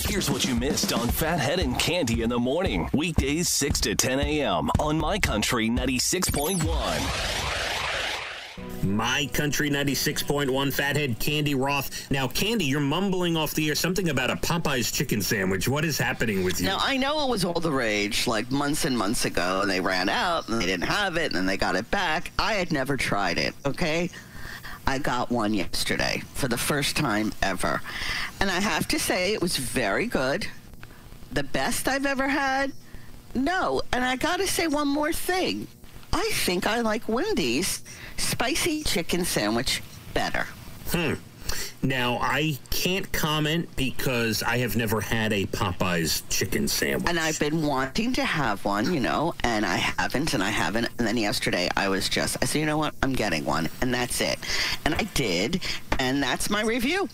Here's what you missed on Phathead and Cande in the morning. Weekdays 6 to 10 a.m. on My Country 96.1. My Country 96.1, Phathead, Cande Roth. Now, Cande, you're mumbling off the air something about a Popeye's chicken sandwich. What is happening with you? Now, I know it was all the rage, like months and months ago, and they ran out, and they didn't have it, and then they got it back. I had never tried it, okay? I got one yesterday for the first time ever. And I have to say, it was very good. The best I've ever had? No. And I got to say one more thing. I think I like Wendy's spicy chicken sandwich better. Now, I can't comment because I have never had a Popeye's chicken sandwich. And I've been wanting to have one, and I haven't. And then yesterday I said, you know what? I'm getting one. And that's it. And I did. And that's my review.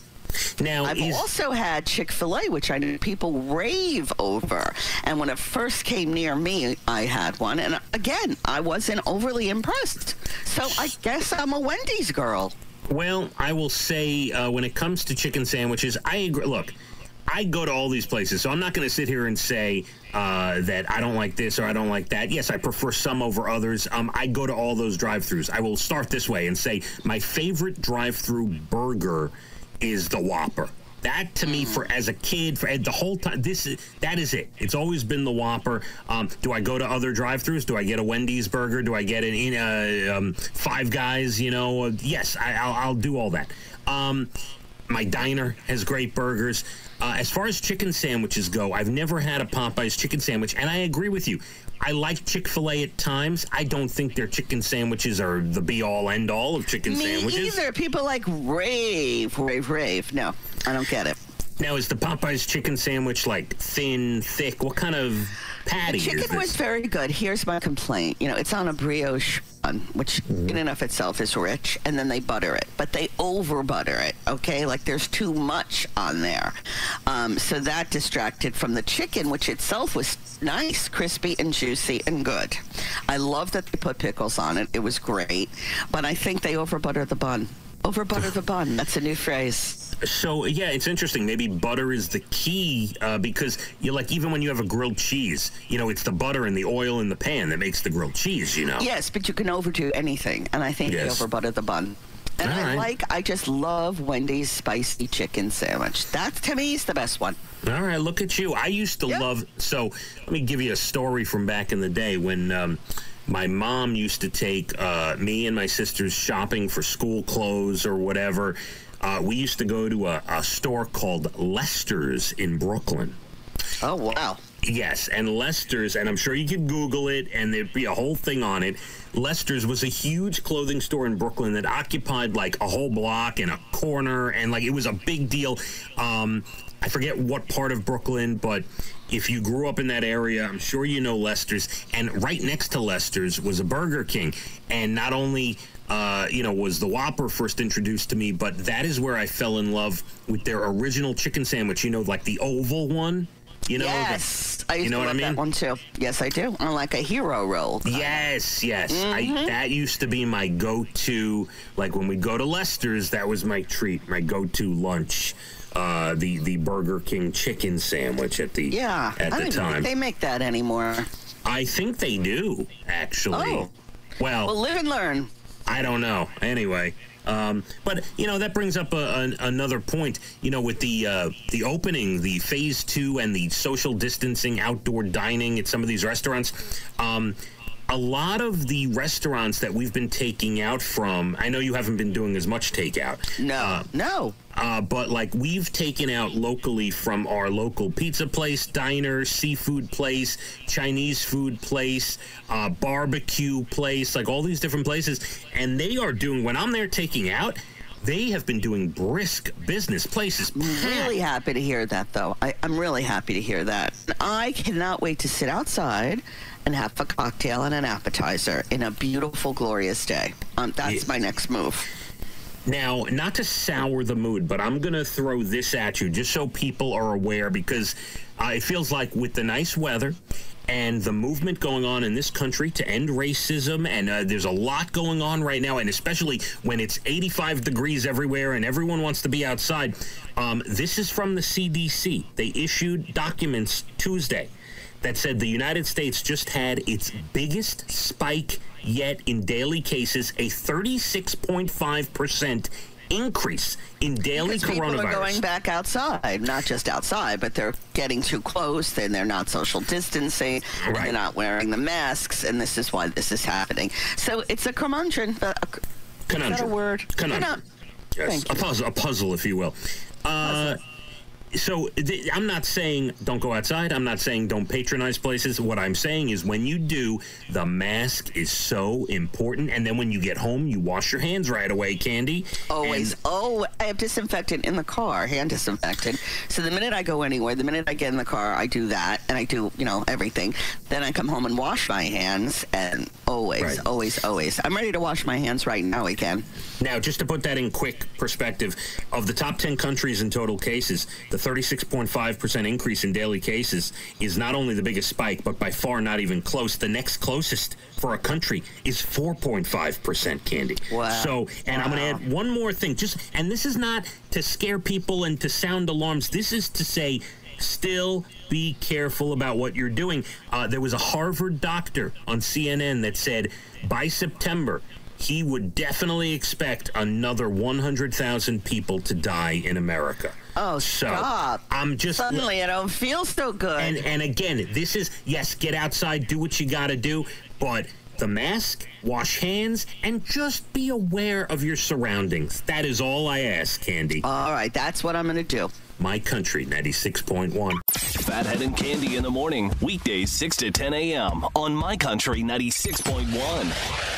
Now, I've also had Chick-fil-A, which I know people rave over. And when it first came near me, I had one. And again, I wasn't overly impressed. So I guess I'm a Wendy's girl. Well, I will say when it comes to chicken sandwiches, I agree. Look, I go to all these places, so I'm not going to sit here and say that I don't like this or I don't like that. Yes, I prefer some over others. I go to all those drive-thrus. I will start this way and say my favorite drive-thru burger is the Whopper. That, to me, as a kid, for the whole time, that is it. It's always been the Whopper. Do I go to other drive-thrus? Do I get a Wendy's burger? Do I get an Five Guys? Yes, I'll do all that. My diner has great burgers. As far as chicken sandwiches go, I've never had a Popeye's chicken sandwich, and I agree with you. I like Chick-fil-A at times. I don't think their chicken sandwiches are the be-all, end-all of chicken sandwiches. Me either. People rave. No, I don't get it. Now, is the Popeye's chicken sandwich, thin, thick? What kind of patty is this? The chicken was very good. Here's my complaint. It's on a brioche bun, which in and of itself is rich, and then they butter it. But they over-butter it, okay? There's too much on there. So that distracted from the chicken, which itself was nice, crispy, and juicy, and good. I love that they put pickles on it. It was great. But I think they over-butter the bun. Over-butter the bun. That's a new phrase. So, yeah, it's interesting. Maybe butter is the key because, even when you have a grilled cheese, it's the butter and the oil in the pan that makes the grilled cheese, Yes, but you can overdo anything, and I think they over-butter the bun. And I just love Wendy's spicy chicken sandwich. That, to me, is the best one. All right, look at you. I used to love... So, let me give you a story from back in the day when... my mom used to take me and my sisters shopping for school clothes or whatever. We used to go to a store called Lester's in Brooklyn. Oh, wow. Yes, and Lester's, and I'm sure you could Google it, and there'd be a whole thing on it. Lester's was a huge clothing store in Brooklyn that occupied, a whole block and a corner, and, it was a big deal. I forget what part of Brooklyn, but if you grew up in that area, I'm sure you know Lester's. And right next to Lester's was a Burger King. And not only, was the Whopper first introduced to me, but that is where I fell in love with their original chicken sandwich, the oval one. Yes, I used to love that one too. Yes, I do. On a hero roll. Yes. That used to be my go-to. When we go to Lester's, that was my treat, my go-to lunch. The Burger King chicken sandwich at the time. I don't think they make that anymore. I think they do, actually. Oh. Well, live and learn. I don't know. Anyway. But, that brings up another point, with the opening, the phase 2 and the social distancing outdoor dining at some of these restaurants. A lot of the restaurants that we've been taking out from, I know you haven't been doing as much takeout. No. But we've taken out locally from our local pizza place, diner, seafood place, Chinese food place, barbecue place, all these different places. And they are doing, when I'm there taking out, they have been doing brisk business. Places really happy to hear that, though. I'm really happy to hear that. I cannot wait to sit outside and have a cocktail and an appetizer in a beautiful, glorious day. That's my next move. Now, not to sour the mood, but I'm going to throw this at you just so people are aware, because it feels like with the nice weather and the movement going on in this country to end racism, and there's a lot going on right now, and especially when it's 85 degrees everywhere and everyone wants to be outside. This is from the CDC. They issued documents Tuesday that said the United States just had its biggest spike yet in daily cases, a 36.5% increase in daily because coronavirus. People are going back outside, not just outside, but they're getting too close, and they're not social distancing, Right. they're not wearing the masks, and this is why this is happening. So it's a curmudgeon. Is that a word? Conundrum. Yes, a puzzle, if you will. So I'm not saying don't go outside. I'm not saying don't patronize places. What I'm saying is when you do, the mask is so important. And then when you get home, you wash your hands right away, Candy. Always. I have disinfectant in the car, hand disinfectant. So the minute I go anywhere, the minute I get in the car, I do that, and I do, everything. Then I come home and wash my hands, and always. I'm ready to wash my hands right now again. Now, just to put that in quick perspective, of the top 10 countries in total cases, the 36.5% increase in daily cases is not only the biggest spike, but by far not even close. The next closest for a country is 4.5%, Candy. Wow. So, and I'm going to add one more thing. And this is not to scare people and to sound alarms. This is to say, still be careful about what you're doing. There was a Harvard doctor on CNN that said by September, he would definitely expect another 100,000 people to die in America. Oh, so stop. I'm just... Suddenly I don't feel so good. And again, this is, yes, get outside, do what you got to do, but the mask, wash hands, and just be aware of your surroundings. That is all I ask, Candy. All right, that's what I'm going to do. My Country 96.1. Phathead and Cande in the morning, weekdays 6 to 10 a.m. on My Country 96.1.